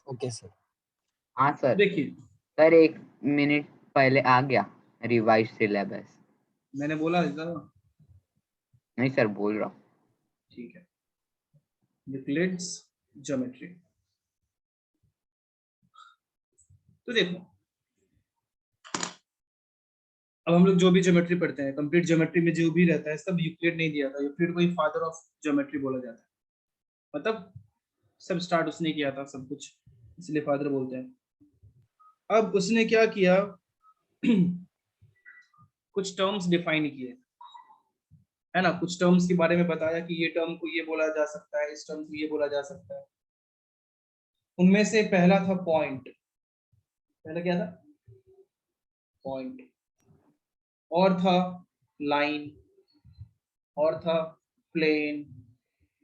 Okay sir. हाँ sir. देखिए sir 1 minute पहले आ गया रिवाइज सिलेबस। मैंने बोला था। नहीं सर, बोल रहा हूँ। ठीक है, यूक्लिड्स ज्योमेट्री। तो देखो, अब हम लोग जो भी ज्योमेट्री पढ़ते हैं, कंप्लीट ज्योमेट्री में जो भी रहता है सब यूक्लिड नहीं दिया था। यूक्लिड को ही फादर ऑफ ज्योमेट्री बोला जाता है, मतलब सब स्टार्ट उसने किया था सब कुछ, इसलिए फादर बोलते हैं। अब उसने क्या किया कुछ टर्म्स डिफाइन किए, है ना, कुछ टर्म्स के बारे में बताया कि ये टर्म को ये बोला जा सकता है, इस टर्म को ये बोला जा सकता है। उनमें से पहला था पॉइंट। पहला क्या था? पॉइंट। और था लाइन, और था plane.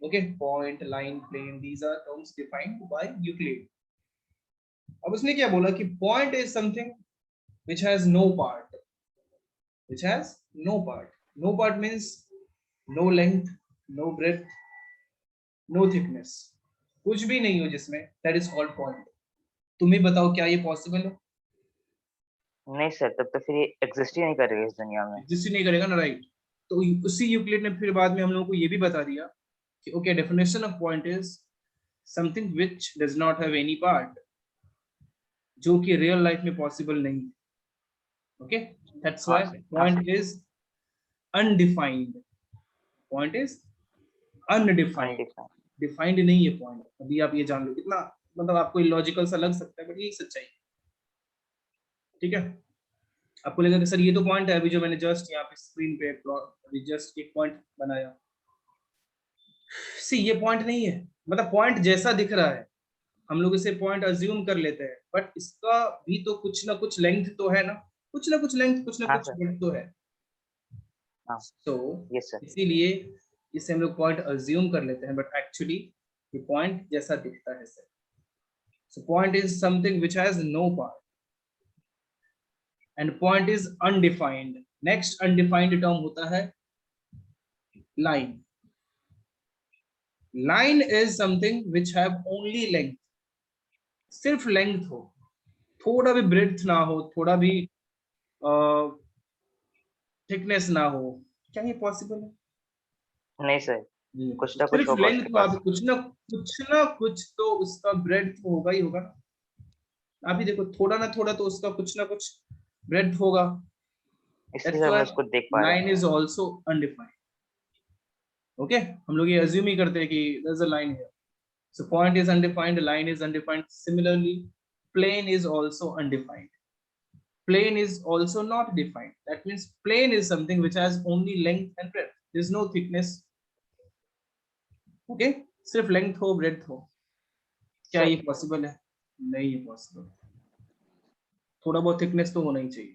Okay, point, line, plane, these are terms defined by Euclid. अब उसने क्या बोला कि point is something which has no part, which has no part. No part means no length, no breadth, no thickness, कुछ भी नहीं हो जिसमें, that is called point. तुम ही बताओ क्या ये पॉसिबल है? नहीं सर, तब तो फिर ये एग्जिस्ट ही नहीं करेगा इस दुनिया में। एग्जिस्ट ही नहीं करेगा ना, राइट। तो उसी यूक्लिड ने फिर बाद में हम लोगों को ये भी बता दिया कि okay, definition of point is something which does not have any part, जो कि रियल लाइफ में पॉसिबल नहीं। Okay, that's why point is undefined. Point is undefined, defined नहीं है पॉइंट। अभी आप ये जान लो, कितना मतलब आपको इलॉजिकल सा लग सकता है, बट यही सच्चाई है। ठीक है, आपको लगेगा कि सर ये तो पॉइंट है, अभी जो मैंने जस्ट यहाँ पे स्क्रीन पे अभी जस्ट एक पॉइंट बनाया, सी ये पॉइंट नहीं है। मतलब पॉइंट जैसा दिख रहा है, हम लोग इसे पॉइंट अज्यूम कर लेते हैं, बट इसका भी तो कुछ ना कुछ लेंथ तो है ना, कुछ ना कुछ लेंथ, कुछ ना कुछ ब्रेड्थ तो है। तो इसीलिए इसे हम लोग पॉइंट अज्यूम कर लेते हैं, बट एक्चुअली ये पॉइंट जैसा दिखता है sir. So point is something which has no part, and point is undefined. Next undefined term होता है line. Line is something which have only length. सिर्फ लेंथ हो, थोड़ा भी ब्रेड्थ ना हो, थोड़ा भी थिकनेस ना हो। क्या ये पॉसिबल है? नहीं सर, कुछ ना कुछ सिर्फ होगा लेंथ उसके तो आप पास। कुछ तो उसका ब्रेड्थ होगा ही होगा। आप ही देखो, थोड़ा ना थोड़ा तो उसका कुछ ना कुछ ब्रेड्थ होगा। इसलिए हम उसको देख पा रहे हैं। Line is also undefined. Okay, हम लोग ये अज्यूम ही करते हैं कि there is a line here. So point is undefined, line is undefined. Similarly plane is also undefined, plane is also not defined. That means plane is something which has only length and breadth, there is no thickness. Okay, सिर्फ length हो, breadth हो। क्या ये possible है? नहीं है possible. थोड़ा बहुत thickness तो होना ही चाहिए।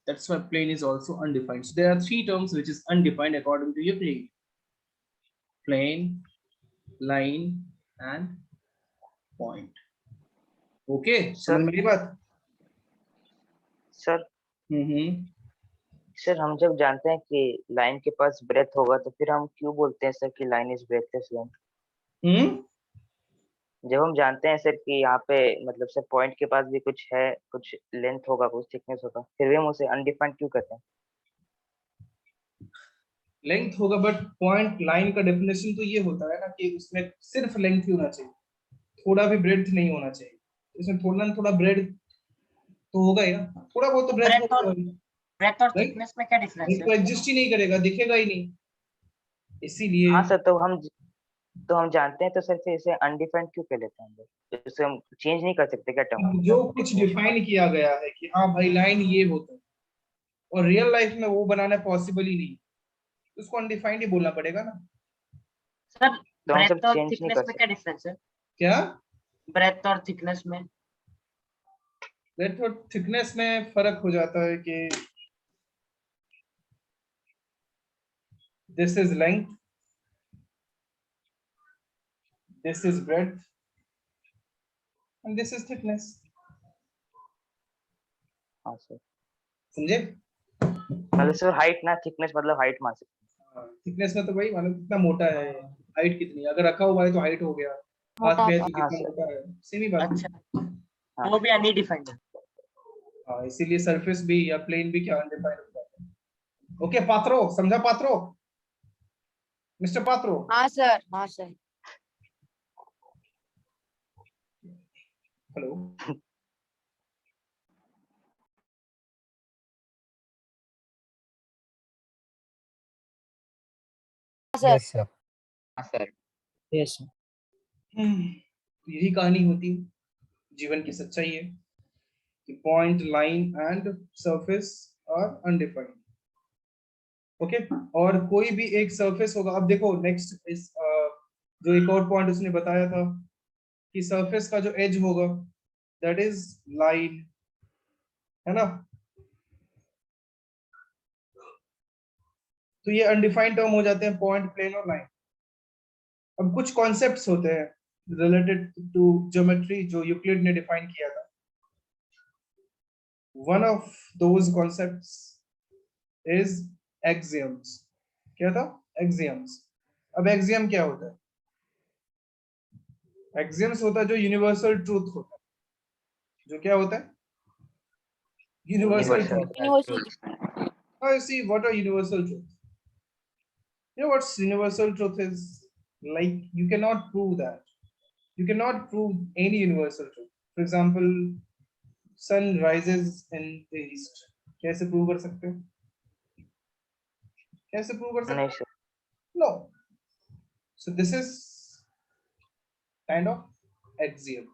That's why plane is also undefined. So there are three terms which is undefined according to Euclid: plane, line and point. Okay, समझ में आई बात? सर सर, हम जब जानते हैं कि लाइन के पास ब्रेथ होगा, तो फिर हम क्यों बोलते हैं सर कि लाइन इज ब्रेथलेस लाइन? जब हम जानते हैं सर कि यहाँ पे मतलब सर पॉइंट के पास भी कुछ है, कुछ लेंथ होगा, कुछ थिकनेस होगा, फिर भी हम उसे अनडिफाइंड क्यों कहते हैं? लेंथ होगा, बट पॉइंट लाइन का डेफिनेशन तो ये होता है ना कि उसमें सिर्फ लेंथ ही होना चाहिए, थोड़ा भी ब्रेड्थ नहीं होना चाहिए। इसमें थोड़ा ना थोड़ा ब्रेड तो होगा ही ना, थोड़ा बहुत तो ब्रेड्थ होगा। ब्रेड्थ और थिकनेस में क्या डिफरेंस है? तो एग्जिस्ट ही नहीं करेगा, दिखेगा ही नहीं, इसीलिए। हाँ सर, तो हम जानते हैं, तो सर फिर इसे अनडिफाइंड क्यों कह लेते हैं? तो इसे हम चेंज नहीं कर सकते क्या टर्म? जो कुछ डिफाइन किया गया है कि हाँ भाई लाइन ये होता है, और रियल लाइफ में वो बनाना पॉसिबल ही नहीं, उसको अनडिफाइंड ही बोलना पड़ेगा ना सर। तो हम सब ब्रेड्थ और चेंज नहीं थिकनेस कर में सकते क्या डिफरेंस है? क्या? ब्रेड्थ और थिकनेस में? ब्रेड्थ और थिकनेस में फर्क हो जाता है कि this is length, this is breadth and this is thickness. हाँ सर, समझे? मतलब सर हाइट ना, थिकनेस मतलब हाइट मान सकते हैं। थिकनेस में तो भाई मानो कितना मोटा है, हाइट कितनी, अगर रखा हुआ है तो हाइट हो गया, हाथ मोटा में है सा। तो हाँ कितना सर। मोटा है, सेम ही बात है। अच्छा, हाँ वो भी अनडिफाइंड है। हाँ, इसीलिए सरफेस भी या प्लेन भी क्या अनडिफाइंड होता है। ओके पात्रो, समझा पात्रो, मिस्टर पात्रो? हाँ सर, हाँ सर। हेलो, हाँ सर। Yes sir. हाँ सर। Yes sir. तो यही कहानी होती है, जीवन की सच्चाई है कि point, line and surface are undefined. Okay, और कोई भी एक सरफेस होगा। अब देखो नेक्स्ट इस जो एक और पॉइंट उसने बताया था कि सरफेस का जो एज होगा दैट इज लाइन, है ना? तो ये अनडिफाइंड टर्म हो जाते हैं पॉइंट, प्लेन और लाइन। अब कुछ कॉन्सेप्ट्स होते हैं रिलेटेड टू ज्योमेट्री जो यूक्लिड ने डिफाइन किया था। One of those concepts is axioms. क्या था? एक्सियम्स। अब एक्सियम क्या होता है? एक्सियम्स होता है जो यूनिवर्सल ट्रूथ होता है। जो क्या होता है? Universal universal. Truth. University. Now you see what are universal truth. You know what's universal truth is? Like you cannot prove that. You cannot prove any universal truth. For example, sun rises in the east. कैसे prove कर सकते हो? कैसे prove कर सकते नहीं हो? Sir. No. So this is kind of axiom.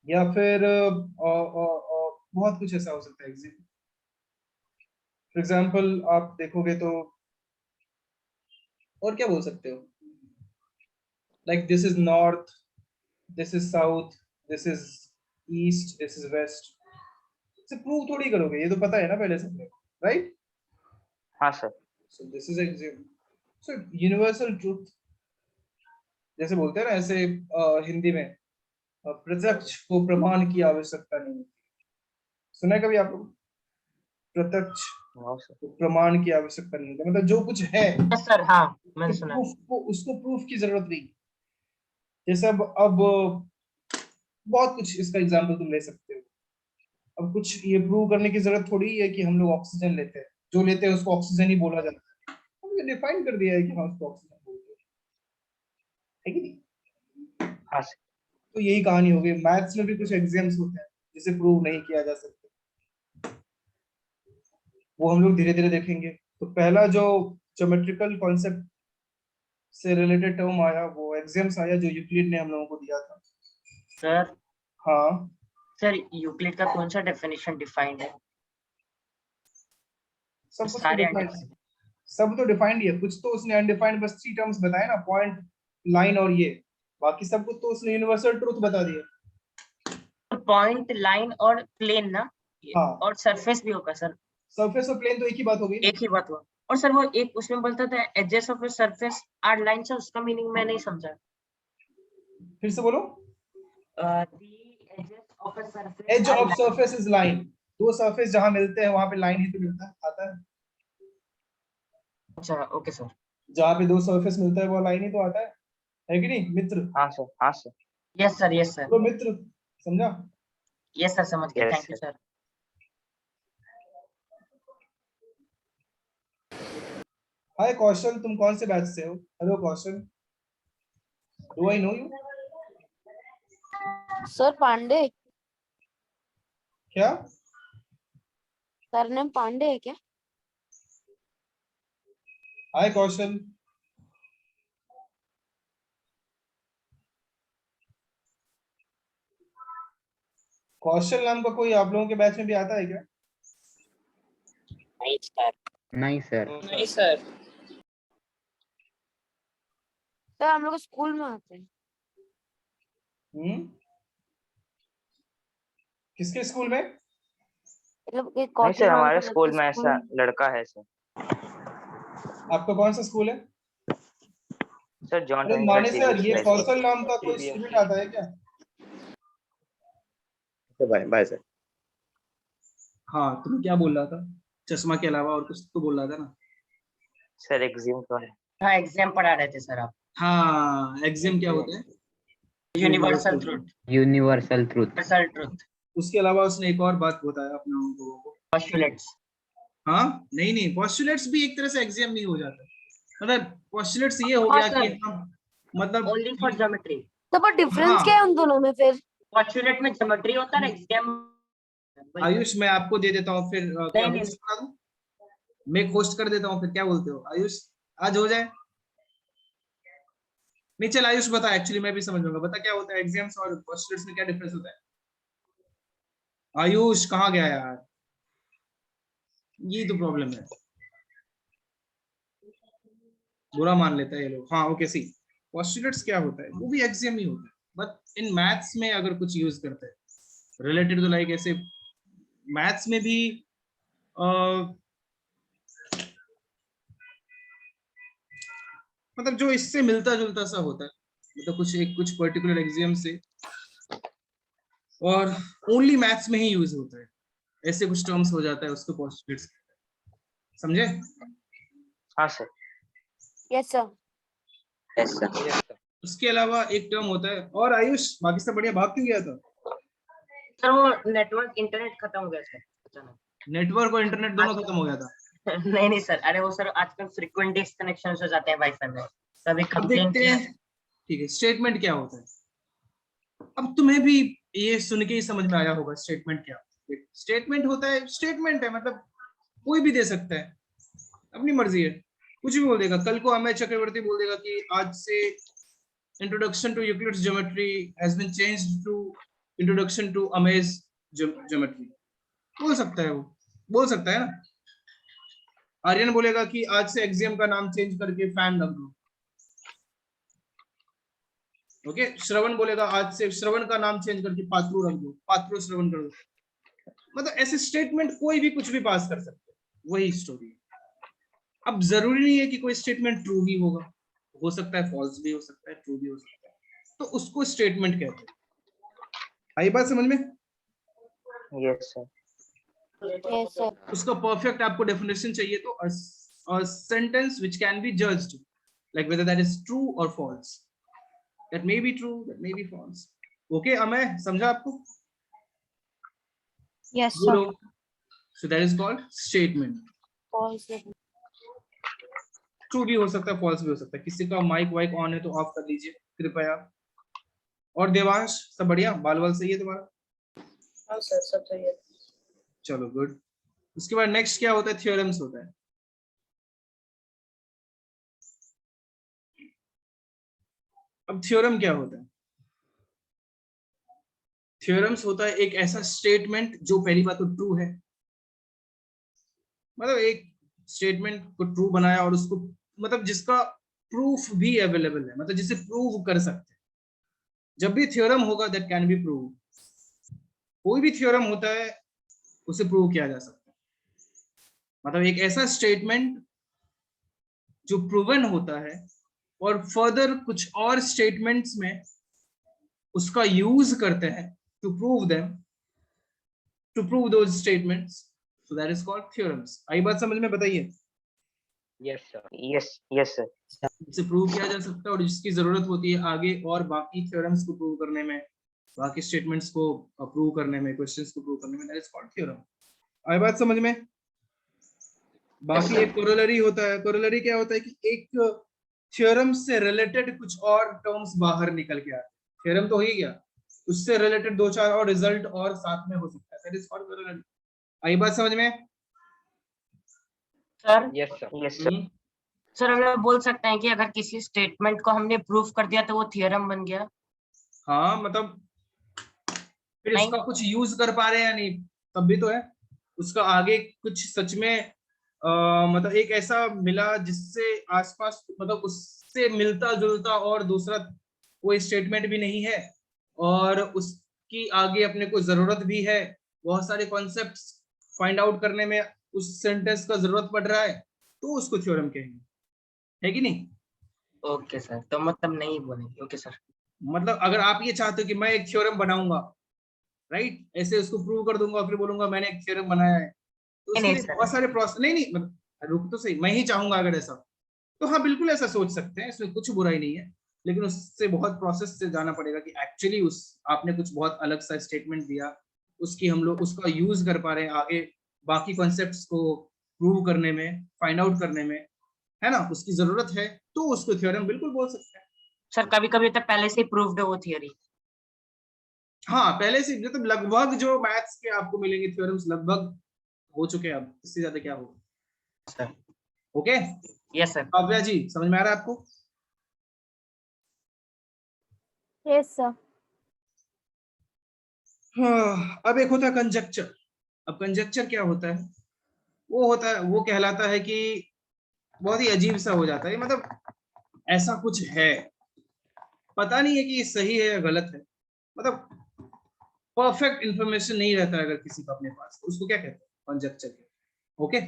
या फिर बहुत कुछ ऐसा हो सकता है axiom. For example, आप देखोगे तो और क्या बोल सकते हो? Like this is north, this is south, this is east, this is west. इसे प्रूव थोड़ी करोगे, ये तो पता है ना पहले से, राइट? हाँ sir. So this is exam. So universal truth जैसे बोलते हैं ना, ऐसे हिंदी में प्रत्यक्ष को प्रमाण की आवश्यकता नहीं होती। सुना है कभी आप लोग? प्रत्यक्ष नो सर। को प्रमाण की आवश्यकता नहीं होती, मतलब जो कुछ है यस सर, हाँ मैंने सुना है। प्रूफ को, उसको प्रूफ की जरूरत नहीं। जैसे अब बहुत कुछ इसका एग्जांपल तुम ले सकते हो। अब कुछ ये प्रूव करने की जरूरत थोड़ी है कि हम लोग ऑक्सीजन लेते हैं, जो लेते हैं उसको ऑक्सीजन ही बोला जाता है। हमने डिफाइन कर दिया है कि हम उसको ऑक्सीजन बोलते हैं, है कि नहीं? हाँ सर। तो यही कहानी हो गई। मैथ्स में भी कुछ एग्जाम्स होते हैं जिसे प्रूव नहीं किया जा सकता, वो हम लोग धीरे धीरे देखेंगे। तो पहला जो ज्योमेट्रिकल कॉन्सेप्ट से रिलेटेड टर्म आया वो एग्जाम्स आया, जो यूक्लिड ने हम लोगों को दिया था। सर हाँ सर, यूक्लिड का कौन सा डेफिनेशन डिफाइंड है? सब कुछ तो सारे डिफाइंड, undefined। सब तो डिफाइंड ही है, कुछ तो उसने अनडिफाइंड बस 3 टर्म्स बताए ना, पॉइंट, लाइन और ये। बाकी सब कुछ तो उसने यूनिवर्सल ट्रूथ बता दिया। पॉइंट, लाइन और प्लेन ना? हाँ, और सरफेस भी होगा सर? सरफेस और प्लेन तो एक ही बात हो गई ना। एक ही बात हुआ। और सर वो एक उसमें बोलता था edges of a surface are lines, है उसका मीनिंग मैं नहीं समझा। फिर से बोलो। The edges of a surface edge of surface is line. दो सरफेस जहां मिलते हैं वहां पे लाइन ही तो मिलता है, आता है। अच्छा ओके सर। जहां पे दो सरफेस मिलता है वो लाइन ही तो आता है कि नहीं मित्र? हाँ सर। हाँ sir. Yes sir, yes sir, तो मित्र समझा? यस सर, समझ गया। Yes thank you sir. Sir. Hi Kaushal, तुम कौन से बैच से हो? Hello Kaushal, do I know you? Sir Pandey. क्या? सरनेम पांडे है क्या? हाय कौशल, कौशल नाम का कोई आप लोगों के बैच में भी आता है क्या? नहीं सर। नहीं सर। नहीं सर। सर हम लोग स्कूल में आते हैं। किसके स्कूल में? मतलब नहीं कौशल सर, नाम हमारे का स्कूल लड़का में स्कूल ऐसा में। लड़का है सर। आपका कौन सा स्कूल है? सर जॉन अरे हेनरी माने सर, ये सिविल कौशल नाम का कोई स्टूडेंट आता है क्या? Bye bye sir. हाँ, तुम क्या बोल रहा था? चश्मा के अलावा और कुछ तो बोल रहा था ना? सर एग्जाम तो है। हाँ एग्जाम पढ़ा रहे थे सर आप। हाँ, एक्सियम क्या होता है? Universal truth. Universal truth. Universal truth. उसके अलावा उसने एक और बात बताया अपने उन लोगों को। पोस्टुलेट्स। हाँ, नहीं, पोस्टुलेट्स भी एक तरह से एक्सियम नहीं हो जाता। मतलब पोस्टुलेट्स ये हो हाँ, गया कि सर। हम मतलब ओनली फॉर ज्योमेट्री। तो पर डिफरेंस हाँ। क्या है उन दोनों में फिर? पोस्टुलेट में ज्योमेट्री होता है, एक्सियम। आयुष, मैं आपको दे देता हूँ फिर क्या नहीं, होस्ट करा दूं? मैं होस्ट कर देता हूँ फिर, क्या बोलते हो आयुष? आज हो जाए? नहीं, चल आयुष बता, एक्चुअली मैं भी समझ लूंगा। बता क्या होता है एग्जाम्स और पोस्टुलेट्स में, क्या डिफरेंस होता है? आयुष कहाँ गया यार? ये तो प्रॉब्लम है, बुरा मान लेता है ये लोग। हाँ ओके, सी पोस्टुलेट्स क्या होता है, वो भी एक्सियम ही होता है, बट इन मैथ्स में अगर कुछ यूज करते हैं रिलेटेड टू लाइक ऐसे मैथ्स में भी मतलब जो इससे मिलता जुलता सा होता है, मतलब कुछ पर्टिकुलर एग्जाम से, और ओनली मैथ्स में ही यूज होता है, ऐसे कुछ टर्म्स हो जाता है, उसको पोस्टुलेट्स समझे? हाँ sir. Yes sir. Yes sir. उसके अलावा एक टर्म होता है, और आयुष बाकी सब बढ़िया, भाग क्यों गया था? सर वो नेटवर्क इंटरनेट खत्म हो गया सर अचानक। नेटवर्क और इंटरनेट दोनों खत्म हो गया था। नहीं सर, अरे वो सर आजकल फ्रीक्वेंट डिस्कनेक्शन हो जाते हैं वाईफाई में, कभी अब कंप्लेंट देखते हैं, ठीक है, स्टेटमेंट क्या होता है। अब तुम्हें भी ये सुन के ही समझ में आया होगा स्टेटमेंट क्या होता है। स्टेटमेंट होता है, स्टेटमेंट है मतलब कोई भी दे सकता है, अपनी मर्जी है, कुछ भी बोल देगा। कल को अमित चक्रवर्ती बोल देगा कि आज से introduction to Euclid's geometry has been changed to introduction to amaze geometry, बोल सकता है, वो बोल सकता है ना। आर्यन बोलेगा कि आज से एक्सियम का नाम चेंज करके फैन रख दो, ओके। श्रवण बोलेगा आज से श्रवण का नाम चेंज करके पात्रो रख दो, पात्रो श्रवण कर दो। मतलब ऐसे स्टेटमेंट कोई भी कुछ भी पास कर सकते हैं, वही स्टोरी है। अब जरूरी नहीं है कि कोई स्टेटमेंट ट्रू ही होगा, हो सकता है फॉल्स भी हो सकता है, ट्रू भी हो सकता है, तो उसको स्टेटमेंट कहते हैं। आई बात समझ में? Yes sir. Yes sir. उसका परफेक्ट आपको डेफिनेशन चाहिए तो a sentence which can be judged like whether that is true or false, that may be true, that may be false, okay Amay समझा आपको? यस बोलो। Sir. so that is called statement. True भी हो सकता है, false भी हो सकता है। किसी का माइक वाइक ऑन है तो ऑफ कर लीजिए कृपया। और देवांश सब बढ़िया, बाल बाल सही है तुम्हारा? हाँ सर, सब सही है। चलो गुड। उसके बाद नेक्स्ट क्या होता है? थ्योरम्स होता है। अब थ्योरम क्या होता है? थ्योरम्स होता है एक ऐसा स्टेटमेंट जो पहली बात तो ट्रू है, मतलब एक स्टेटमेंट को ट्रू बनाया और उसको मतलब जिसका प्रूफ भी अवेलेबल है, मतलब जिसे प्रूव कर सकते हैं। जब भी थ्योरम होगा दैट कैन बी प्रूव, कोई भी थ्योरम होता है उसे प्रूव किया जा सकता है। मतलब एक ऐसा स्टेटमेंट जो प्रूवन होता है और फर्दर कुछ और स्टेटमेंट्स में उसका यूज करते हैं to prove them, to prove those statements, so that is called theorems. आई बात समझ में? बताइए। Yes sir. Yes yes sir. इसे प्रूव किया जा सकता है और जिसकी जरूरत होती है आगे और बाकी थ्योरम्स को प्रूव करने में, बाकी स्टेटमेंट्स को प्रूव करने में, क्वेश्चंस को प्रूव करने में, दैट इज कॉल्ड थ्योरम। आई बात समझ में? बाकी एक कोरोलरी होता है। कोरोलरी क्या होता है कि एक थ्योरम से रिलेटेड कुछ और टर्म्स बाहर निकल के आते हैं। थ्योरम तो हो ही गया, उससे रिलेटेड दो चार और रिजल्ट और साथ में हो सकता है, दैट इज कॉल्ड कोरोलरी। आई बात समझ में? Sir yes sir. Yes sir. Sir हम लोग बोल सकते हैं कि अगर किसी स्टेटमेंट को हमने प्रूफ कर दिया तो वो थ्योरम बन गया। हाँ, मतलब फिर नहीं। उसका कुछ यूज कर पा रहे हैं या नहीं तब भी तो है। उसका आगे कुछ सच में मतलब एक ऐसा मिला जिससे आसपास मतलब उससे मिलता जुलता और दूसरा कोई स्टेटमेंट भी नहीं है, और उसकी आगे अपने को जरूरत भी है, बहुत सारे कॉन्सेप्ट्स फाइंड आउट करने में उस सेंटेंस का जरूरत पड़ रहा है, तो उसको थ्योरम कहेंगे, है कि नहीं? ओके सर, तो मतलब नहीं बोलेंगे। Okay sir. मतलब अगर आप ये चाहते हो कि मैं एक थ्योरम बनाऊंगा, राइट, ऐसे उसको प्रूव कर दूंगा फिर बोलूंगा मैंने एक थ्योरम बनाया है, तो उसके नहीं लिए सर। बहुत सारे प्रोसेस। नहीं मतलब रुक तो सही, मैं ही चाहूंगा अगर ऐसा, तो हाँ बिल्कुल ऐसा सोच सकते हैं, इसमें कुछ बुराई नहीं है, लेकिन उससे बहुत प्रोसेस से जाना पड़ेगा कि एक्चुअली उस आपने कुछ बहुत अलग सा स्टेटमेंट दिया, उसकी हम लोग उसका यूज कर पा रहे हैं आगे बाकी कॉन्सेप्ट्स को प्रूव करने में, फाइंड आउट करने में, है ना, उसकी जरूरत है, तो उसको थ्योरम बिल्कुल बोल सकते हैं। सर कभी कभी तो पहले से ही प्रूव्ड है वो थियरी। हाँ पहले से मतलब लगभग जो मैथ्स के आपको मिलेंगे थ्योरम्स लगभग हो चुके हैं, अब इससे ज्यादा क्या होगा। Sir okay yes sir. Kavya ji समझ में आ रहा है आपको? Yes sir. हाँ, अब एक होता है कंजक्चर। अब कंजक्चर क्या होता है? वो होता है, वो कहलाता है कि बहुत ही अजीब सा हो जाता है, मतलब ऐसा कुछ है, पता नहीं है कि ये सही है या गलत है, मतलब परफेक्ट इंफॉर्मेशन नहीं रहता है अगर किसी का अपने पास, तो उसको क्या कहते हैं? कंजक्चर। ओके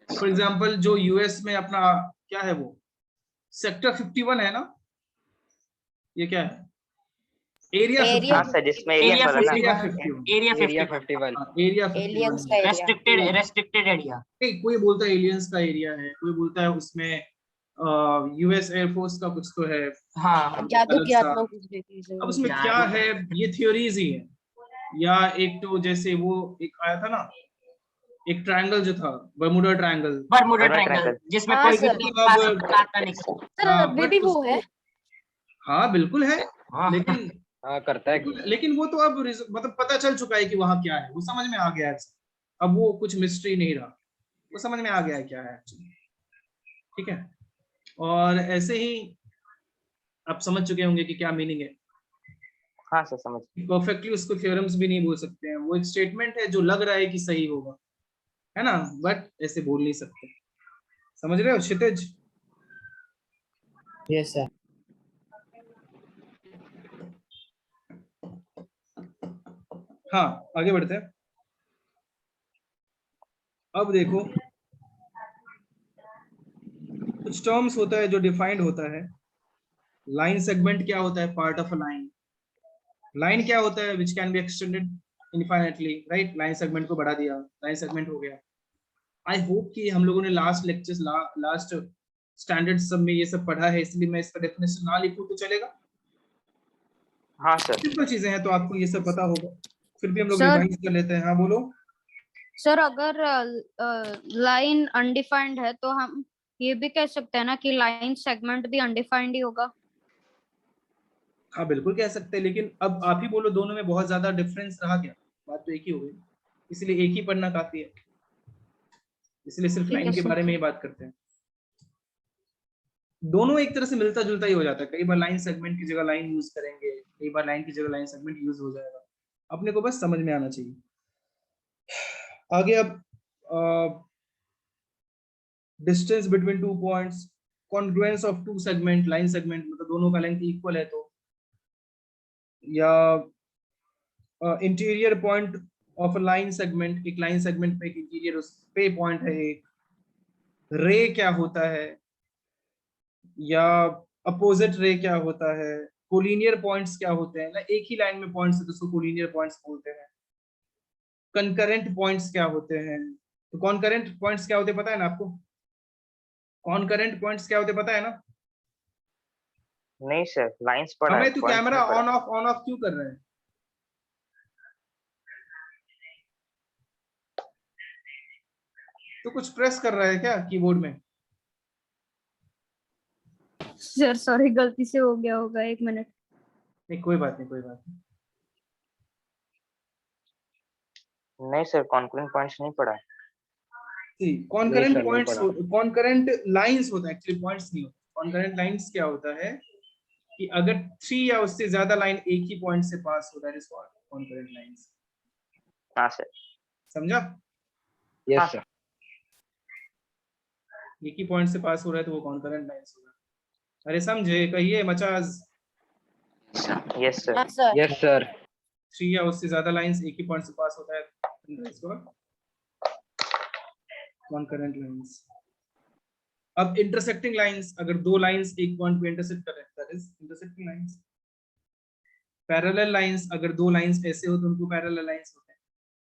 फॉर एग्जांपल जो यूएस में अपना क्या है वो सेक्टर 51 है ना, ये क्या है? Area Area 51। हाँ सर, जिसमें एरिया एरिया वाला ना। 51 एरिया 51 एरिया aliens 51 का area। Restricted area. कोई बोलता है एलियंस का एरिया है, कोई बोलता है उसमें यूएस एयरफोर्स का कुछ तो है हाँ जादू अलग की सा। आत्मा कुछ देखी अब उसमें यार, क्या है, ये थ्योरीज ही है, या एक तो जैसे वो एक आया था ना, एक ट्रायंगल जो था Bermuda triangle. Bermuda Bermuda triangle triangle. जिसमें हाँ कोई भी सर। नहीं तो पा अब सकता, आता नहीं सकता। सर हाँ अभी बट भी वो उसको, है। हाँ बिल्कुल है, हाँ लेकिन हाँ करता है। लेकिन वो तो अब मतलब पता चल चुका है कि वहां क्या है, वो समझ में आ गया है, अब वो कुछ मिस्ट्री नहीं रहा, वो समझ में आ गया है क्या है एक्चुअली। ठीक है, और ऐसे ही आप समझ चुके होंगे कि क्या मीनिंग है। हाँ सर समझ। परफेक्टली उसको थ्योरम्स भी नहीं बोल सकते हैं, वो एक स्टेटमेंट है जो लग रहा है कि सही होगा, है ना, बट ऐसे बोल नहीं सकते। समझ रहे हो क्षितिज? Yes sir. हाँ आगे बढ़ते हैं। अब देखो कुछ टर्म्स होता है जो डिफाइंड होता है। लाइन सेगमेंट क्या होता है? Part of a line. Line क्या होता है? Which can be extended infinitely, right? Line segment को बढ़ा दिया, लाइन सेगमेंट हो गया। आई होप कि हम लोगों ने लास्ट लेक्चर्स लास्ट स्टैंडर्ड सब में ये सब पढ़ा है, इसलिए मैं इसका डेफिनेशन ना लिखूं तो चलेगा। हाँ सर। सिंपल चीजें हैं तो आपको ये सब पता होगा, फिर भी हम लोग सर। रिवाइज कर लेते हैं। हाँ बोलो। सर अगर लाइन अनडिफाइंड है तो हम ये भी कह सकते हैं ना कि लाइन सेगमेंट भी अनडिफाइंड ही होगा। हाँ बिल्कुल कह सकते हैं, लेकिन अब आप ही बोलो दोनों में बहुत ज्यादा डिफरेंस रहा क्या? बात तो एक ही हो गई, इसलिए एक ही पढ़ना काफी है, इसलिए सिर्फ ठीक है लाइन के सर। बारे में ही बात करते हैं। दोनों एक तरह से मिलता जुलता ही हो जाता है, कई बार लाइन सेगमेंट की जगह लाइन यूज करेंगे, कई बार लाइन की जगह लाइन सेगमेंट यूज हो जाएगा, अपने को बस समझ में आना चाहिए। आगे अब distance between two points, congruence of two segment, line segment मतलब दोनों का लेंथ इक्वल है तो, या interior point of a line segment, एक लाइन सेगमेंट पे एक इंटीरियर उस पे पॉइंट है एक। रे क्या होता है, या अपोजिट रे क्या होता है, कोलिनियर पॉइंट्स क्या होते हैं ना, एक ही लाइन में पॉइंट्स है तो उसको कोलिनियर पॉइंट्स बोलते हैं। कंकरेंट पॉइंट्स क्या होते हैं, तो कॉन्करेंट पॉइंट्स क्या होते हैं पता है ना आपको? कॉन्करेंट पॉइंट्स क्या होते हैं पता है ना? नहीं सर, लाइंस पढ़ा है, हमें तो पॉइंट्स कैमरा नहीं पढ़ा। ऑन ऑफ क्यों कर रहे हैं? तो कुछ प्रेस कर रहा है क्या कीबोर्ड में? सर सॉरी गलती से हो गया होगा, 1 मिनट। नहीं कोई बात नहीं, कोई बात नहीं। नहीं सर, कॉन्करेंट पॉइंट्स नहीं पढ़ा। कॉन्करेंट नहीं पॉइंट्स, पढ़ा। कॉन्करेंट लाइंस होता है एक्चुअली, पॉइंट्स नहीं होते। कॉन्करेंट लाइंस क्या होता है कि अगर 3 या उससे ज्यादा लाइन एक ही पॉइंट से पास हो, that is called concurrent lines. हाँ सर। समझा? Yes sir. एक ही पॉइंट से पास हो रहा है तो वो कॉन्करेंट लाइंस होगा। अरे समझे? कहिए मचाज। Yes sir. हाँ सर। Yes sir. 3 या उससे ज्यादा लाइंस एक ही पॉइंट से पास होता है इसको कॉन्करेंट लाइंस। अब इंटरसेक्टिंग लाइंस, अगर दो लाइंस एक पॉइंट पे इंटरसेक्ट कर रहे हैं, that is intersecting lines. Parallel lines, अगर दो लाइंस ऐसे हो तो उनको पैरेलल लाइंस होते हैं,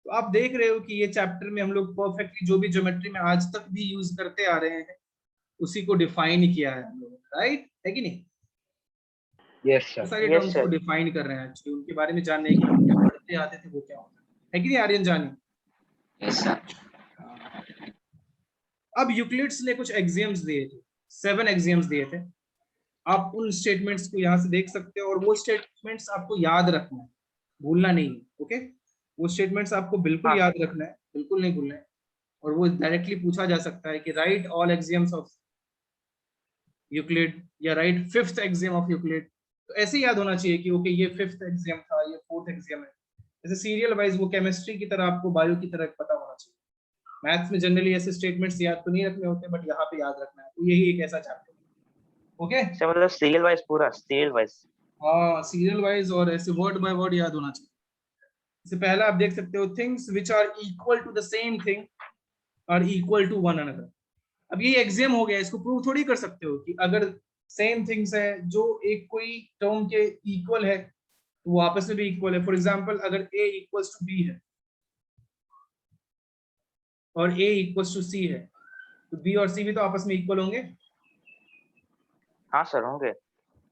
तो आप देख रहे हो कि ये चैप्टर में हम लोग परफेक्टली जो भी ज्योमेट्री में आज तक भी यूज करते आ रहे हैं उसी को डिफाइन किया है हम लोगों ने, राइट है कि नहीं? Yes sir. सारे Yes, टर्म्स sir. को डिफाइन कर रहे हैं एक्चुअली, उनके बारे में जानने की हम क्या पढ़ते आते थे वो क्या होता है कि नहीं आर्यन जानी? Yes sir. अब यूक्लिड्स ने कुछ एक्सियम्स दिए थे, 7 एक्सियम्स दिए थे। आप उन स्टेटमेंट्स को यहाँ से देख सकते हो और वो स्टेटमेंट्स आपको याद रखना है, भूलना नहीं है, ओके? वो स्टेटमेंट्स आपको बिल्कुल हाँ। याद रखना है, बिल्कुल नहीं भूलना है। और वो डायरेक्टली पूछा जा सकता है कि right all axioms of Euclid या right 5th axiom of Euclid. तो ऐसे याद होना चाहिए कि ओके ये 5th एक्सियम था, ये 4th एक्सियम है। जैसे सीरियल वाइज वो केमिस्ट्री की तरह आपको बायो की तरह पता होना चाहिए। मैथ्स में जनरली ऐसे स्टेटमेंट्स याद तो नहीं रखने होते, बट यहाँ पे याद रखना है। तो यही एक ऐसा चैप्टर है, ओके? सर मतलब सीरियल वाइज, पूरा सीरियल वाइज। हाँ, सीरियल वाइज और ऐसे वर्ड बाय वर्ड याद होना चाहिए। जैसे पहला आप देख सकते हो, things which are equal to the same thing are equal to one another. अब ये एक्सियम हो गया, इसको प्रूव थोड़ी कर सकते हो कि अगर सेम थिंग्स है जो एक कोई टर्म के इक्वल है तो वो आपस में भी इक्वल है। फॉर एग्जांपल अगर a इक्वल्स टू b है और a इक्वल्स टू c है तो b और c भी तो आपस में इक्वल होंगे। हाँ सर होंगे।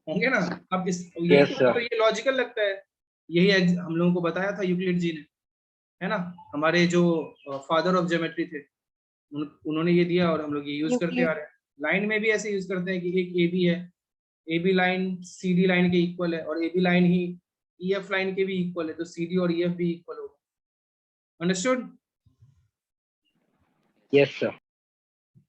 होंगे ना? अब इस यही Yes, sir. तो ये लॉजिकल लगता है। यही हम लोगों को बताया था यूक्लिड जी ने, है ना? हमारे जो फादर ऑफ ज्योमेट्री थे उन्होंने ये दिया और हम लोग ये यूज करते आ रहे हैं। लाइन में भी ऐसे यूज करते हैं कि एक ए बी है, A B line C D line के इक्वल है और ए बी लाइन ही ई एफ लाइन के भी इक्वल है, तो सी डी और ई एफ भी इक्वल होगा। Understood? Yes sir.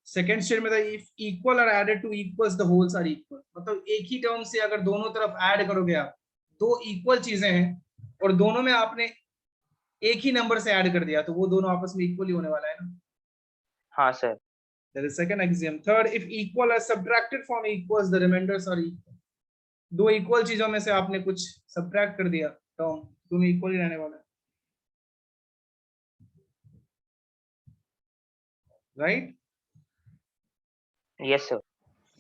Second statement था if equal are added to equals the wholes are equal. मतलब एक ही टर्म से अगर दोनों तरफ ऐड करोगे आप, दो इक्वल चीजें हैं और दोनों में आपने एक ही नंबर से ऐड कर दिया तो वो दोनों आपस में इक्वल ही होने वाला है ना? हाँ sir. That is second axiom. Third, if equal are subtracted from equals, the remainders are equal. दो इक्वल चीजों में से आपने कुछ सब्ट्रैक्ट कर दिया टर्म, दोनों इक्वल ही रहने वाला है, right? Yes sir.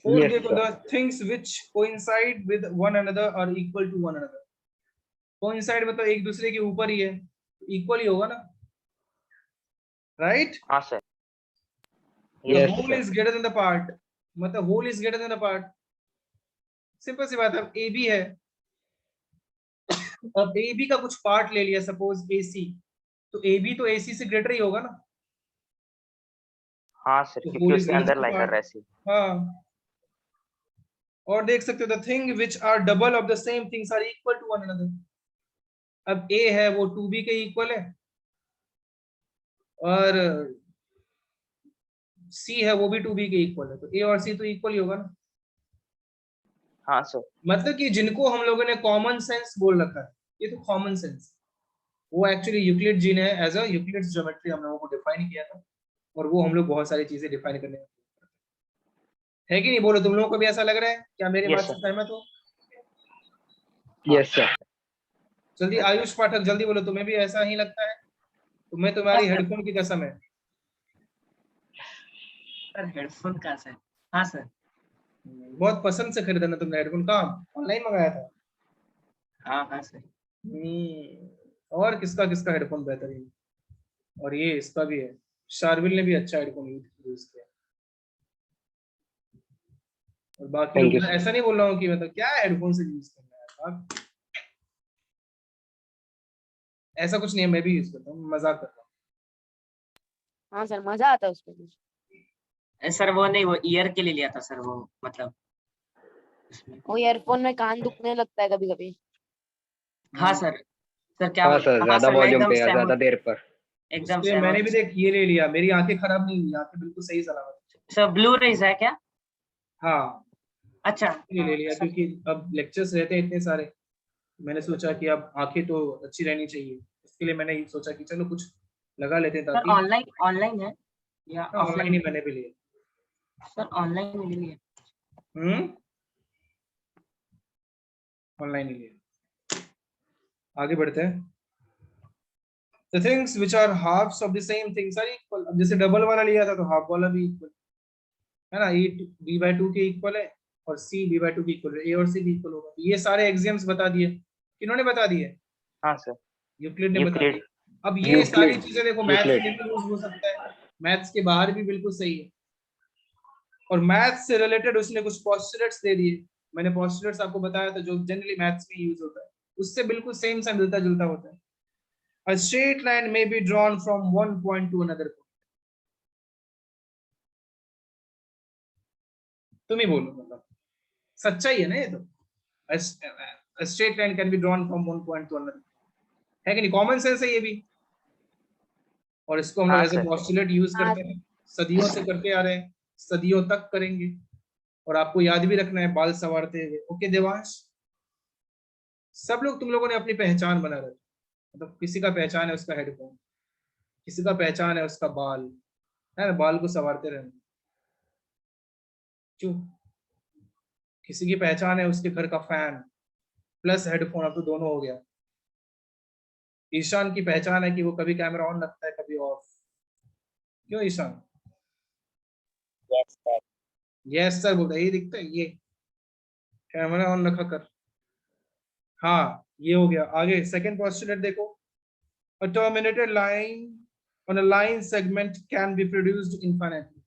Fourth, Yes, देखो, sir. the things which coincide with one another are equal to one another. Coincide मतलब एक दूसरे के ऊपर ही है, इक्वल ही होगा ना, राइट? हाँ sir. The Yes, whole sir. is greater than the part, मतलब whole is greater than the part. Simple सी बात है। अब ए बी है, अब ए बी का कुछ पार्ट ले लिया, सपोज ए सी, तो ए बी तो ए सी से ग्रेटर ही होगा ना? हाँ सर, तो क्योंकि whole is उसके greater अंदर than the लाई कर part. रहा है सी। हाँ, और देख सकते हो the thing which are double of the same things are equal to one another. अब ए है वो 2b के इक्वल है और सी है वो भी 2b के इक्वल है, तो ए और सी तो इक्वल ही होगा ना? हाँ सर। मतलब कि जिनको हम लोगों ने कॉमन सेंस बोल रखा है, ये तो कॉमन सेंस, वो एक्चुअली यूक्लिड जी ने एज अ यूक्लिड्स ज्योमेट्री हम लोगों को डिफाइन किया था और वो हम लोग बहुत सारी चीजें डिफाइन करने में है कि नहीं? बोलो, तुम लोगों को भी ऐसा लग रहा है? क्या मेरी Yes, बात से sir. सहमत हो? Yes sir. जल्दी आयुष पाठक जल्दी बोलो, तुम्हें भी ऐसा ही लगता है? तुम्हें तुम्हारी हाँ, सर। हेडफोन की कसम है। सर हेडफोन कहाँ से? हाँ सर। बहुत पसंद से खरीदा ना तुमने हेडफोन? कहाँ, ऑनलाइन मंगाया था? हाँ सर। और किसका किसका हेडफोन बेहतरीन? और ये इसका भी है, शार्विल ने भी अच्छा हेडफोन यूज किया। और बाकी Thank you, लोग, sir. ऐसा नहीं बोल रहा हूँ कि मतलब क्या हेडफोन से यूज करना है, ऐसा कुछ नहीं है, मैं भी यूज करता हूँ, मजाक कर रहा हूँ। हाँ सर, मजा आता है उसमें। सर वो नहीं, वो ईयर के लिए लिया था सर, वो मतलब उसमें। वो ईयरफोन में कान दुखने लगता है कभी कभी। हाँ सर। सर क्या हाँ बोल- सर, हाँ ज्यादा सर, मैं वॉल्यूम एकदम पे या ज्यादा सहमत, देर पर। एकदम इसलिए मैंने भी सहमत। देख ये ले लिया, मेरी आंखें खराब नहीं हुई, आंखें बिल्कुल सही सलामत। सर ब्लू रेज है क्या? हाँ, अच्छा। ये ले लिया सर, क्योंकि अब लेक्चर्स रहते हैं इतने सारे, मैंने सोचा कि अब आंखें तो अच्छी रहनी चाहिए, इसके लिए मैंने सोचा कि चलो कुछ लगा लेते हैं सर ताकि। ऑनलाइन ऑनलाइन है या ऑनलाइन ऑफलाइन? ही मैंने भी लिया। सर ऑनलाइन ले लिए। ऑनलाइन ही लिया। आगे बढ़ते हैं। The things which are halves of the same things are equal. अब जैसे डबल वाला लिया था तो हाफ वाला भी इक्वल है ना, ए b/2 के इक्वल है और c b/2 के इक्वल है, ए और सी भी इक्वल होगा। ये सारे एक्सियम्स बता दिए, किन्होंने बता दिए? हाँ सर। यूक्लिड ने बता यूक्लिड। दिए। अब ये सारी यूक्लिड, चीजें देखो मैथ्स यूक्लिड। में भी यूज हो सकता है, मैथ्स के बाहर भी बिल्कुल सही है। और मैथ्स से रिलेटेड उसने कुछ पोस्टुलेट्स दे दिए, मैंने पोस्टुलेट्स आपको बताया था जो जनरली मैथ्स में यूज होता है, उससे बिल्कुल सेम सा मिलता जुलता होता है। A straight line may be drawn from one point to another point. तुम ही बोलो, मतलब सच्चाई है ना ये तो। A straight line can be drawn from one point to another, है कि नहीं? कॉमन सेंस है ये भी, और इसको हम लोग हाँ एज ए सर। पोस्टुलेट यूज करते हैं, सदियों से करते आ रहे हैं, सदियों तक करेंगे। और आपको याद भी रखना है बाल संवारते हुए। ओके देवांश, सब लोग तुम लोगों ने अपनी पहचान बना रखी, मतलब किसी का पहचान है उसका हेडफोन, किसी का पहचान है उसका बाल, है ना, बाल को संवारते रहना। क्यों? किसी की पहचान है उसके घर का फैन प्लस हेडफोन, अब तो दोनों हो गया। ईशान की पहचान है कि वो कभी कैमरा ऑन रखता है कभी ऑफ। क्यों ईशान? यस सर बोलता है, ये दिखता है, ये कैमरा ऑन रखा कर। हाँ ये हो गया। आगे सेकंड पोस्टुलेट देखो, a terminated line on a line segment can be produced infinitely,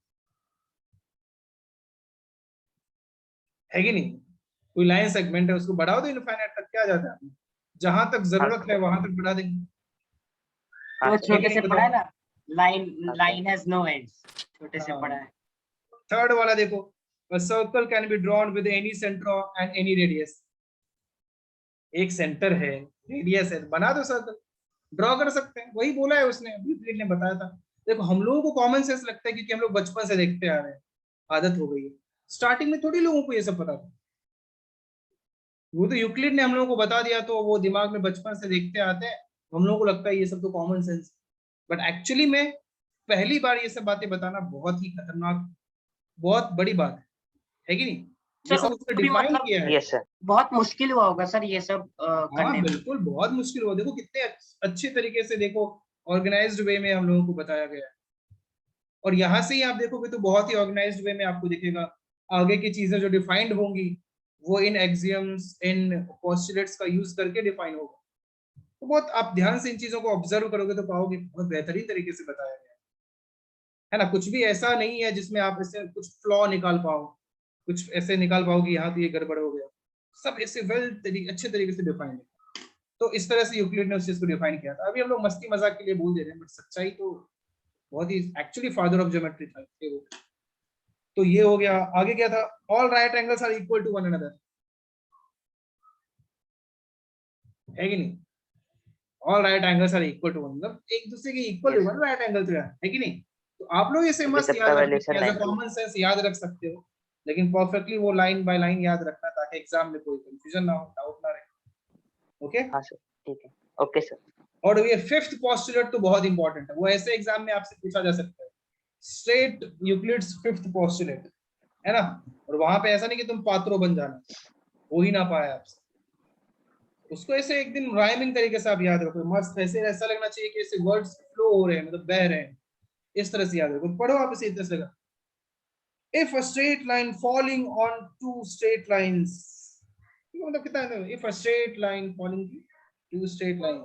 है कि नहीं? कोई लाइन सेगमेंट है उसको बढ़ाओ तो इनफाइनाइट तक क्या जाता है, जहां तक जरूरत है वहां तक बढ़ा देंगे। हाँ वो सर। छोटे से बताओ। पढ़ा है ना, लाइन हाँ, लाइन हैज नो एंड्स, छोटे से हाँ। पढ़ा है। थर्ड वाला देखो, a circle can be drawn with any center and any radius, एक सेंटर है, रेडियस है, बना दो सर्कल, ड्रॉ कर सकते हैं। वही बोला है उसने, यूक्लिड ने बताया था। देखो हम लोगों को कॉमन सेंस लगता है क्योंकि हम लोग बचपन से देखते आ रहे हैं, आदत हो गई है। स्टार्टिंग में थोड़ी लोगों को ये सब पता था, वो तो यूक्लिड ने हम लोगों को बता दिया, तो वो दिमाग में बचपन से देखते आते हैं, हम लोगों को लगता है ये सब तो कॉमन सेंस। बट एक्चुअली में पहली बार ये सब बातें बताना बहुत ही खतरनाक, बहुत बड़ी बात है कि नहीं? ये सर सब उसने भी डिफाइन मतलब किया है। Yes sir. बहुत मुश्किल हुआ होगा सर ये सब करने हाँ में। बिल्कुल बहुत मुश्किल हुआ। देखो कितने अच्छे तरीके से, देखो ऑर्गेनाइज्ड वे में हम लोगों को बताया गया है। और यहाँ से ही आप देखोगे तो बहुत ही ऑर्गेनाइज्ड वे में आपको दिखेगा आगे की चीजें जो डिफाइंड होंगी वो इन एक्सियम्स, इन पोस्टुलेट्स का यूज करके डिफाइन होगा। तो बहुत आप ध्यान से इन चीजों को ऑब्जर्व करोगे तो पाओगे बहुत बेहतरीन तरीके से बताया गया है ना। कुछ भी ऐसा नहीं है जिसमें आप इससे कुछ फ्लॉ निकाल पाओ, कुछ ऐसे निकाल पाओ कि यहाँ तो ये गड़बड़ हो गया। सब ऐसे अच्छे तरीके से डिफाइन है। तो इस तरह से यूक्लिड ने उस चीज को डिफाइन किया था। अभी हम लोग मस्ती मजाक के लिए बोल दे रहे हैं, बट सच्चाई तो बहुत ही एक्चुअली फादर ऑफ ज्योमेट्री था वो। तो ये हो गया। आगे क्या था? All right angles are equal to one another, है कि नहीं? All right angles are equal to one, मतलब एक दूसरे के इक्वल Yes, होगा ना राइट एंगल तो, है कि नहीं? तो आप लोग इसे अभी मस्त सबका याद रख वैल्यूएशन सकते हो, एज 90 है। कॉमन सेंस याद रख सकते हो, लेकिन परफेक्टली वो लाइन बाय लाइन याद रखना ताकि एग्जाम में कोई कंफ्यूजन ना हो, डाउट ना रहे। ओके हाँ सर ठीक है। Okay sir. और ये फिफ्थ पोस्टुलेट तो बहुत इंपॉर्टेंट है, वो ऐसे एग्जाम में आपसे पूछा जा सकता है, स्ट्रेट यूक्लिड्स फिफ्थ पोस्टुलेट, है ना? और वहां पे ऐसा नहीं कि तुम पात्रो बन जाना, हो ही ना पाया आपसे। उसको ऐसे एक दिन राइमिंग तरीके से आप याद रखो, मस्त ऐसे, ऐसा लगना चाहिए कि ऐसे वर्ड्स फ्लो हो रहे हैं, मतलब बह रहे हैं, इस तरह से याद रखो। पढ़ो आप इसे इस तरह से। If a straight line falling on two straight lines, मतलब कितना है? If a straight line falling two straight lines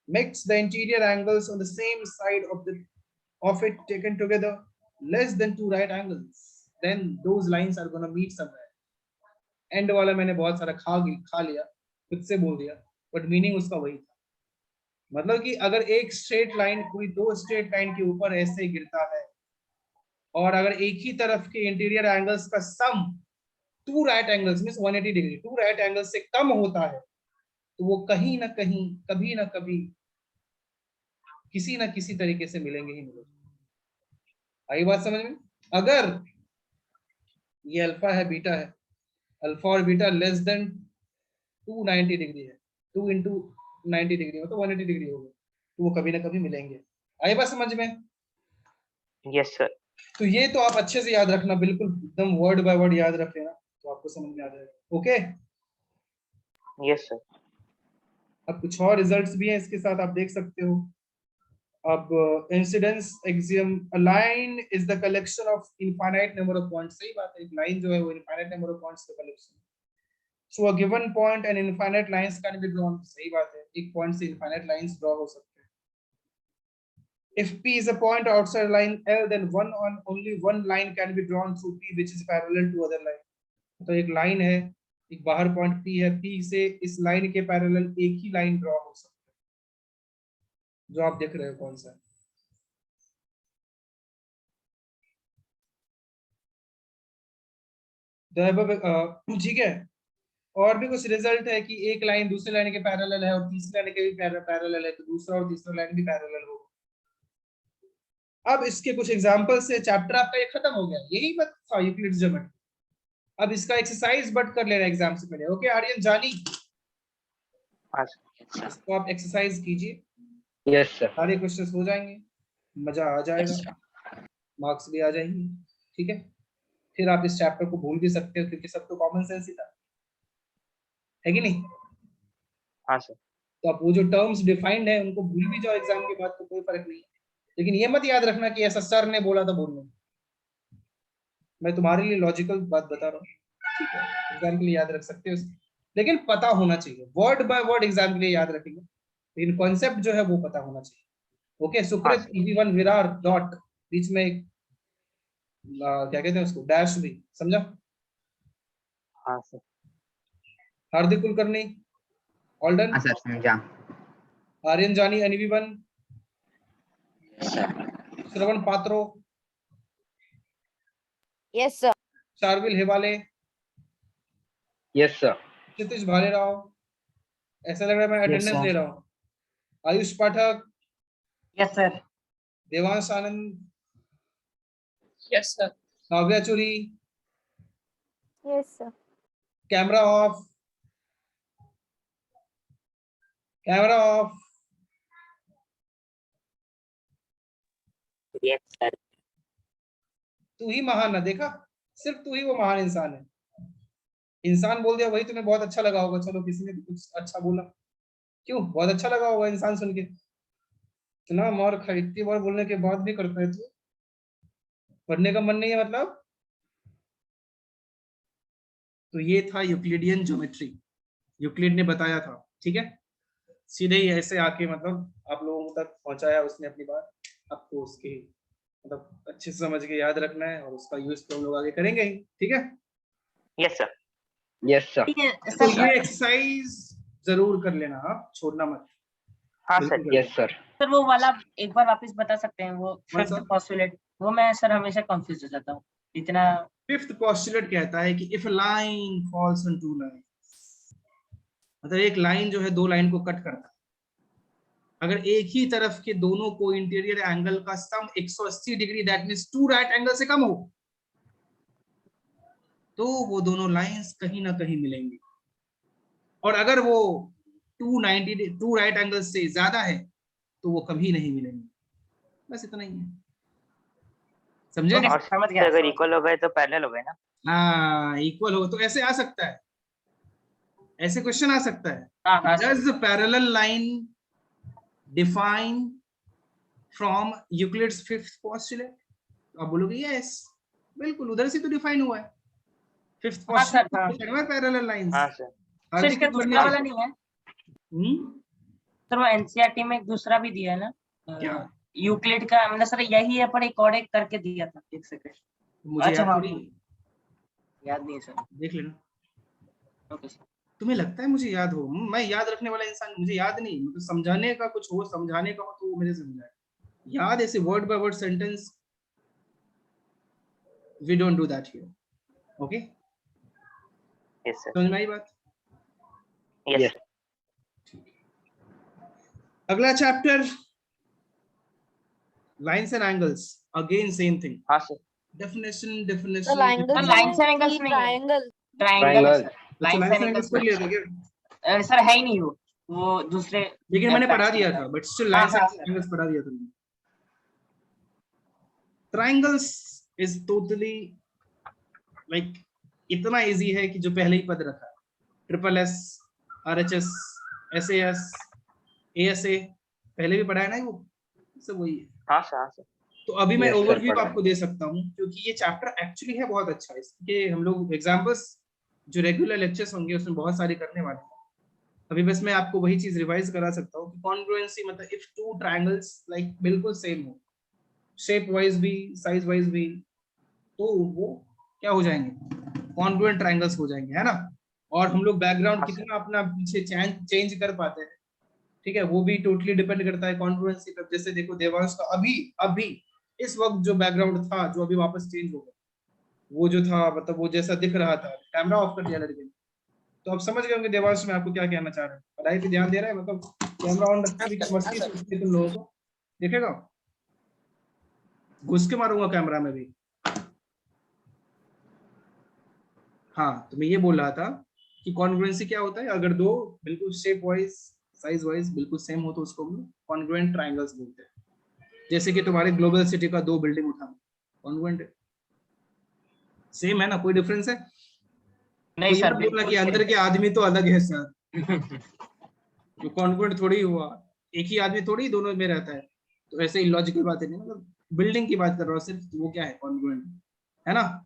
makes the interior angles on the same side of it taken together less than two right angles, then those lines are gonna meet somewhere. And वाला मैंने बहुत सारा खा लिया, खुद से बोल दिया, बट मीनिंग उसका वही था। मतलब कि अगर एक स्ट्रेट लाइन कोई दो स्ट्रेट लाइन के ऊपर ऐसे गिरता है और अगर एक ही तरफ के इंटीरियर एंगल्स का sum two right angles means 180 degree, two right angles से कम होता है, तो वो कहीं ना कहीं, कभी ना कभी, किसी ना किसी तरीके से मिलेंगे ही मिलेंगे। आई बात समझ में? अगर ये अल्फा है बीटा है, अल्फा और बीटा लेस देन 290 डिग्री है, 2 इंटू 90 डिग्री मतलब 180 डिग्री होगा, तो वो कभी ना कभी मिलेंगे। आई बात समझ में? Yes sir. तो ये तो आप अच्छे से याद रखना, बिल्कुल एकदम वर्ड बाय वर्ड याद रख लेना, तो आपको समझ में आ जाएगा। Okay yes sir. अब कुछ और रिजल्ट्स भी हैं इसके साथ, आप देख सकते हो। अब incidence axiom, a line is the collection of infinite number of points. सही बात है, एक लाइन जो है वो इनफाइनाइट नंबर ऑफ पॉइंट्स का collection. So a given point and infinite lines can be drawn. सही बात है, एक पॉइंट से इनफाइनाइट लाइंस ड्रॉ हो सकते हैं. If P is a point outside line L, then only one line can be drawn through P, which is parallel to other line. तो एक लाइन है, एक बाहर पॉइंट P है, P से इस लाइन के पैरेलल एक ही लाइन ड्रॉ हो सकता है, जो आप देख रहे हो कौन सा है. ठीक है. और भी कुछ रिजल्ट है कि एक लाइन दूसरी लाइन के पैरेलल है और तीसरी लाइन के भी पैरेलल है, तो दूसरा और तीसरा लाइन भी पैरेलल होगा. अब इसके कुछ एग्जांपल से चैप्टर आपका ये खत्म हो गया. यही बात था यूक्लिड्स ज्योमेट्री. अब इसका एक्सरसाइज बट कर लेना एग्जाम से पहले. ओके आर्यन जानी, इसको आप एक्सरसाइज कीजिए. Yes sir. सारे क्वेश्चंस हो जाएंगे, मजा आ जाएगा, मार्क्स भी आ जाएंगे. ठीक है, फिर आप इस चैप्टर को भूल भी सकते हो क्योंकि सब तो कॉमन सेंस ही था, है कि नहीं? हाँ सर. तो आप वो जो टर्म्स डिफाइंड है उनको भूल भी जाओ एग्जाम के बाद, तो कोई फर्क नहीं है. लेकिन ये मत याद रखना कि ऐसा सर ने बोला था बोलने. मैं तुम्हारे लिए लॉजिकल बात बता रहा हूँ, ठीक है? एग्जाम के लिए याद रख सकते हो, लेकिन पता होना चाहिए. वर्ड बाय वर्ड एग्जाम के लिए याद रखेंगे, लेकिन कॉन्सेप्ट जो है वो पता होना चाहिए. ओके. सुकृत EV1 विरार डॉट बीच में एक क्या कहते हैं उसको, डैश भी, समझा? हाँ sir. Hardik Kulkarni all done. हाँ सर समझा. Aryan Jani EV1. Shravan Patro. Yes sir. Sharvil Hewale. Yes sir. Kshitij Bhalerao. ऐसा लग रहा है मैं अटेंडेंस ले रहा हूँ. Ayush Pathak. Yes sir. Devansh Anand. Yes sir. Kavya Churi. Yes sir. Camera off. Camera off. Yes sir. तू ही महान है, देखा, सिर्फ तू ही वो महान इंसान है. इंसान बोल दिया वही तुम्हें बहुत अच्छा लगा होगा. चलो किसी ने कुछ अच्छा बोला, क्यों? बहुत अच्छा लगा होगा इंसान सुन के. इतना मार खा, इतनी बार बोलने के बाद भी करता है तू. पढ़ने का मन नहीं है मतलब? तो ये था यूक्लिडियन ज्योमेट्री, यूक्लिड ने बताया था. ठीक है, सीधे ही ऐसे आके मतलब आप लोगों तक पहुंचाया उसने अपनी बात. आपको उसकी मतलब अच्छे से समझ के याद रखना है और उसका यूज तो हम लोग आगे करेंगे ही. ठीक है. Yes sir. Yes sir. ठीक है तो सर. ये एक्सरसाइज जरूर कर लेना, आप छोड़ना मत. हाँ बिल्कुल सर. करना. Yes sir. सर वो वाला एक बार वापस बता सकते हैं, वो कौन सा? Fifth postulate. वो मैं सर हमेशा कंफ्यूज हो जाता हूँ इतना. फिफ्थ पोस्टुलेट कहता है कि if line falls on two line, मतलब एक लाइन जो है दो लाइन को कट करता है, अगर एक ही तरफ के दोनों को इंटीरियर एंगल का सम 180 degree, that means 2 right angle से कम हो, तो वो दोनों लाइंस कहीं ना कहीं मिलेंगी. और अगर वो 2 राइट एंगल से ज्यादा है तो वो कभी नहीं मिलेंगी. बस इतना ही है, समझे? और समझ गया. अगर इक्वल हो गए तो पैरेलल हो गए ना. हाँ, इक्वल हो तो ऐसे आ सकता है, ऐसे क्वेश्चन आ सकता है. हाँ हाँ sir. Does the parallel line define from Euclid's fifth postulate? आप बोलोगे यस, बिल्कुल उधर से तो डिफाइन हुआ है. फिफ्थ हाँ सर. पोस्टुलेट में पैरेलल लाइंस. हाँ सर. सर इसका दूसरा वाला नहीं है हम्म, सर? वो एनसीईआरटी में एक दूसरा भी दिया है ना, क्या? यूक्लिड का. मतलब सर यही है पर एक और एक करके दिया था. एक सेकंड. मुझे अच्छा, याद हाँ. थोड़ी, याद नहीं है सर. देख लेना. Okay sir. तुम्हें लगता है मुझे याद हो? मैं याद रखने वाला इंसान, मुझे याद नहीं. मतलब समझाने का कुछ हो, समझाने का हो तो वो मेरे से समझाए. याद ऐसे word by word sentence, we don't do that here. Okay, yes sir. समझ में आई बात? Yes Yes. सर. अगला chapter lines and angles. Again same thing. हाँ sir. Definition The definition lines and angles नहीं है. triangle. Triangle Triangle. Sir. Lines lines and and angles पढ़ लिया था क्या? सर है ही नहीं वो दूसरे. लेकिन मैंने पढ़ा दिया था, बट स्टिल लाइंस हाँ, एंड एंगल्स पढ़ा दिया था मैंने. ट्रायंगल्स इज टोटली लाइक इतना इजी है कि जो पहले ही पद रखा है, triple S, RHS, SAS, ASA, पहले भी पढ़ा है ना वो सब वही है. हाँ सर. हाँ सर. तो अभी मैं Yes, sir, ओवरव्यू पढ़ा है. आपको दे सकता हूँ क्योंकि ये चैप्टर एक्चुअली है बहुत अच्छा. इसके हम लोग एग्जांपल्स जो रेगुलर लेक्चर्स होंगे उसमें बहुत सारे करने वाले हैं। अभी बस मैं आपको वही चीज रिवाइज करा सकता हूँ कि कॉन्ग्रुएंसी मतलब इफ टू ट्रायंगल्स लाइक बिल्कुल सेम हो, शेप वाइज भी साइज वाइज भी, तो वो क्या हो जाएंगे, कॉन्ग्रुएंट ट्रायंगल्स हो जाएंगे, है ना। और हम लोग बैकग्राउंड कितना अपना पीछे चेंज कर पाते हैं, ठीक है, वो भी टोटली डिपेंड करता है कॉन्ग्रुएंसी पर। जैसे देखो देवांश का अभी इस वक्त जो बैकग्राउंड था, जो अभी वापस चेंज हो गया, वो जो था मतलब वो जैसा दिख रहा था, कैमरा ऑफ कर दिया लड़के ने, तो आप समझ गए होंगे देवांश में आपको क्या कहना चाह रहे हैं। पढ़ाई पे ध्यान दे रहा है, मतलब कैमरा ऑन रखते हुए मस्ती सोचती है तुम लोगों को, देखेगा घुस के मारूंगा कैमरा में भी। हाँ, तो मैं ये बोल रहा था कि कॉन्ग्रुएंसी क्या होता है, अगर दो बिल्कुल शेप वाइज साइज वाइज बिल्कुल सेम हो तो उसको हम कॉन्ग्रुएंट ट्रायंगल्स बोलते हैं। जैसे कि तुम्हारे ग्लोबल सिटी का 2 बिल्डिंग उठा, कॉन्ग्रुएंट सेम है ना, कोई डिफरेंस है? नहीं तो सर, बोला कि बिल्कुल अंदर के आदमी तो अलग है सर, जो कॉन्ग्रुएंट थोड़ी हुआ, एक ही आदमी थोड़ी दोनों में रहता है, तो ऐसे इलॉजिकल बात है नहीं, मतलब बिल्डिंग की बात कर रहा हूँ सिर्फ, तो वो क्या है कॉन्ग्रुएंट, है ना।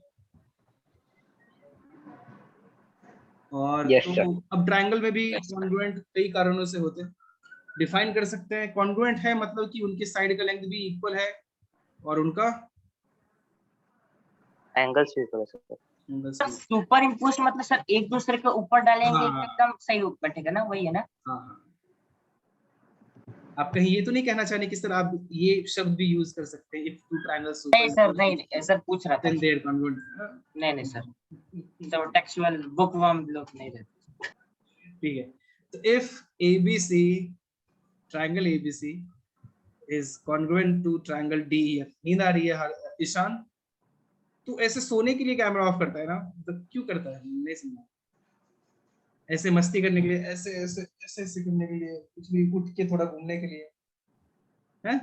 और Yes, तो sir. अब ट्रायंगल में भी कॉन्ग्रुएंट कई कारणों से होते हैं, डिफाइन कर सकते हैं। कॉन्ग्रुएंट है मतलब कि उनके साइड का लेंथ भी इक्वल है और उनका एंगल्स भी कर सकते हैं। सुपर इम्पोज मतलब सर एक दूसरे के ऊपर डालेंगे हाँ। एकदम सही रूप बैठेगा ना, वही है ना। हाँ, आप कहीं ये तो नहीं कहना चाहते कि सर आप ये शब्द भी यूज कर सकते हैं, इफ टू ट्रायंगल्स नहीं सर, नहीं सर, पूछ रहा था। देन देयर कॉन्ग्रुएंट, नहीं सर, तो टेक्सचुअल बुकवर्म लोग नहीं रहते। ठीक है, तो if ABC triangle ABC is congruent to triangle DEF, नींद आ रही है ईशान? तो ऐसे सोने के लिए कैमरा ऑफ करता है ना, तो क्यों करता है नहीं समझा। ऐसे मस्ती करने के लिए, ऐसे ऐसे ऐसे ऐसे करने के लिए, कुछ भी उठ के थोड़ा घूमने के लिए, है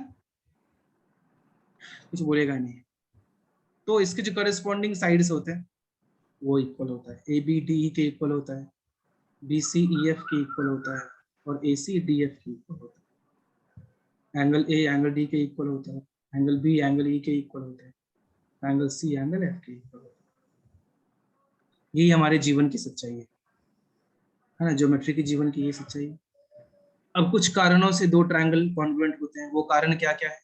कुछ बोलेगा नहीं। तो इसके जो करस्पॉन्डिंग साइड्स होते हैं वो इक्वल होता है, ABDE के इक्वल होता है, BCEF के इक्वल होता है और ACDF के इक्वल होता है। एंगल A एंगल D के इक्वल होता है, एंगल B एंगल E के इक्वल होता है, एंगल C एंगल F के इक्वल होता है। यही हमारे जीवन की सच्चाई है ना, ज्योमेट्री के जीवन की ये सच्चाई है। अब कुछ कारणों से दो ट्रायंगल कॉन्ग्रुएंट होते हैं, वो कारण क्या क्या है?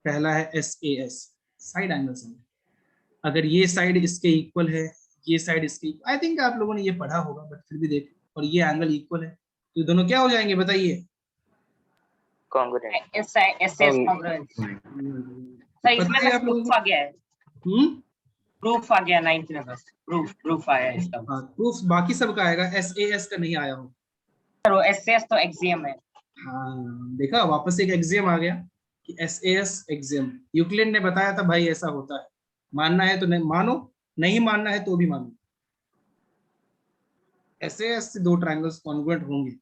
पहला है SAS, साइड एंगल सम। अगर ये साइड इसके इक्वल है, ये साइड इसके, आई थिंक आप लोगों ने ये पढ़ा होगा बट फिर भी देख, और ये एंगल इक्वल है, तो दोनों क्या हो जाएंगे बताइए? कॉन्ग्रुएंट। SS congruent. सर इसमें पता है तो आप लोगों प्रूफ आ गया है, को? प्रूफ आ गया 19 अगस्त, प्रूफ आया है इसका। हाँ, प्रूफ बाकी सब का आएगा, SAS का नहीं आया हो। सर वो SS तो एक्सियम है। हाँ, देखा वापस एक एक्सियम आ गया कि SAS एक्सियम, यूक्लिड ने बताया था भाई ऐसा होता है, मानना है तो नहीं मानो, नहीं मानना है तो भी मानो। SAS से दो ट्रायंगल्स कॉन्ग्रुएंट होंगे,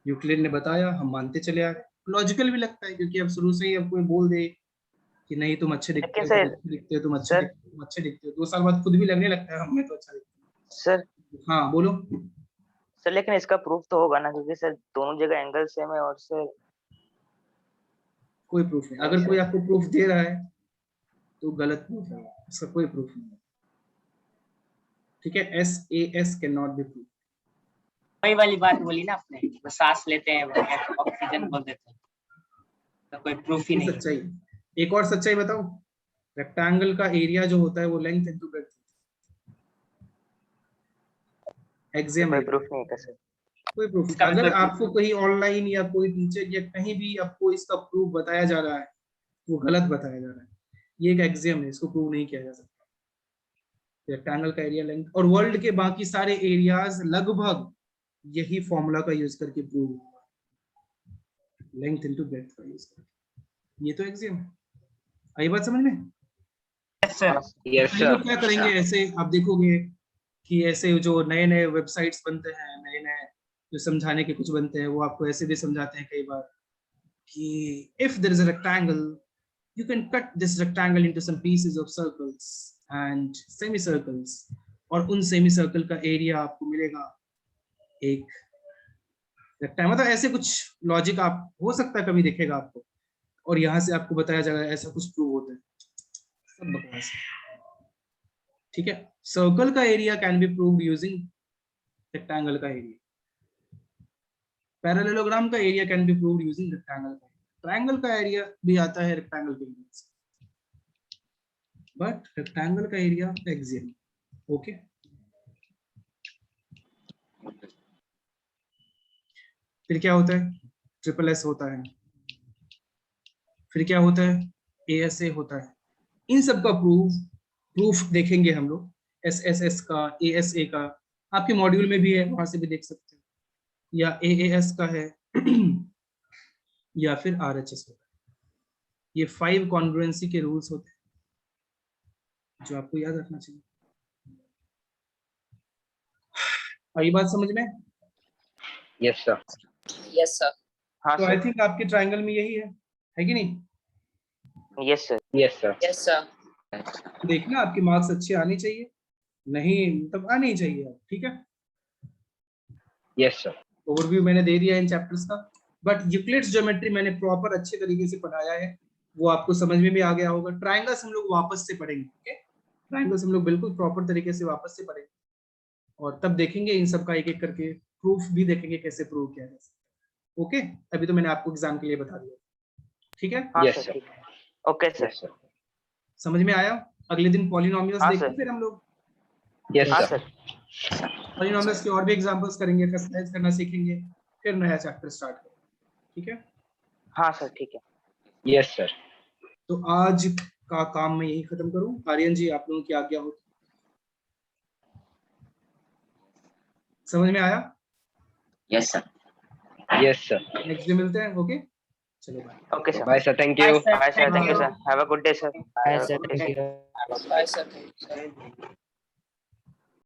यूक्लिड ने बताया, हम मानते चले आ रहे, लॉजिकल भी लगता है, क्योंकि अब शुरू से ही अब कोई बोल दे कि नहीं तुम अच्छे दिखते हो, तुम अच्छे दिखते हो, तुम अच्छे दिखते हो, तुम अच्छे दिखते हो, 2 साल बाद खुद भी लगने लगता है हमें तो अच्छा दिखता है। सर हाँ बोलो सर, लेकिन इसका प्रूफ तो होगा ना, क्योंकि सर दोनों जगह एंगल सेम है। और सर कोई प्रूफ नहीं, अगर कोई आपको प्रूफ दे रहा है तो गलत प्रूफ है, इसका कोई प्रूफ नहीं है, ठीक है। SAS can not be proof. वही वाली बात बोली ना आपने, वो सांस लेते हैं ऑक्सीजन बोल देते हैं, तो कोई प्रूफ ही नहीं। सच्चाई, एक और सच्चाई बताओ, रेक्टेंगल का एरिया जो होता है वो लेंथ इनटू ब्रेड्थ, एक्सियम कोई है, प्रूफ नहीं है सर। कोई प्रूफ। इसका अगर कोई proof आपको कहीं ऑनलाइन या कोई टीचर या कहीं भी आपको इसका प्रूफ बताया जा रहा है, वो गलत बताया जा रहा है, ये एक एक्सियम है, इसको प्रूव नहीं किया जा सकता। रेक्टेंगल का एरिया लेंथ, और वर्ल्ड के बाकी सारे एरियाज लगभग यही फॉर्मूला का यूज करके प्रूव हुआ, लेंथ इनटू ब्रेड्थ का यूज करके, ये तो एक्सियम है। आई बात समझ में? Yes, sir. यस ये लोग क्या करेंगे, ऐसे आप देखोगे कि ऐसे जो नए नए वेबसाइट्स बनते हैं, नए नए जो समझाने के कुछ बनते हैं, वो आपको ऐसे भी समझाते हैं कई बार कि if there is a rectangle, you can cut this rectangle into some pieces of circles and semicircles, और उन semicircle का एरिया आपको मिलेगा एक रेक्टेंगल। मतलब ऐसे कुछ लॉजिक आप हो सकता है कभी दिखेगा आपको, और यहाँ से आपको बताया जाएगा ऐसा कुछ प्रूव होता है, सब बकवास है, ठीक है, सर्कल का area can be proved using rectangle का एरिया, पैरेललोग्राम का area can be proved using rectangle का, ट्रायंगल का एरिया भी आता है रेक्टेंगल के एरिया से, बट रेक्टेंगल का एरिया एक्सियल। ओके, फिर क्या होता है, ट्रिपल एस होता है, फिर क्या होता है, ASA होता है। इन सब का प्रूफ देखेंगे हम लोग, SSS का, ASA का, आपके मॉड्यूल में भी है, वहां से भी देख सकते हैं, या AAS का है या फिर RHS होता है। ये 5 कॉन्ग्रुएंसी के रूल्स होते हैं जो आपको याद रखना चाहिए। आई बात समझ में? Yes sir. Yes sir. हाँ तो आई सर। थिंक आपके ट्रायंगल में यही है कि नहीं? Yes sir. Yes sir. Yes sir. देखना आपके मार्क्स अच्छे आने चाहिए, नहीं मतलब आने ही चाहिए, ठीक है। Yes sir. ओवरव्यू मैंने दे दिया इन चैप्टर्स का, बट यूक्लिड्स ज्योमेट्री मैंने प्रॉपर अच्छे तरीके से पढ़ाया है, वो आपको समझ में भी आ गया होगा। ट्रायंगल्स हम लोग वापस से पढ़ेंगे, ओके, ट्रायंगल्स हम लोग बिल्कुल प्रॉपर तरीके से वापस से पढ़ेंगे, और तब देखेंगे इन सब का एक एक करके प्रूफ भी देखेंगे कैसे प्रूव किया जा सकता है। ओके, अभी तो मैंने आपको एग्जाम के लिए बता दिया, ठीक है। हाँ Yes, सर sir. ठीक है। Okay sir. Yes sir. समझ में आया? अगले दिन पॉलिनोमियल्स हाँ, देखेंगे सर। फिर हम लोग, यस हाँ सर। सर। पॉलिनोमियल्स के और भी एग्जांपल्स करेंगे, फैक्टराइज करना सीखेंगे, फिर नया चैप्टर स्टार्ट करेंगे, ठीक है। हाँ सर ठीक है। Yes sir. तो आज का काम मैं यही खत्म करूं। आर्यन जी, आप लोगों की आज्ञा हो। समझ में आया? Yes sir. Yes sir. Next day मिलते हैं, ओके, चलो bye. Okay sir. Bye sir, thank you. Bye sir, thank you sir. Have a good day sir. Bye, sir. Thank you. Bye sir.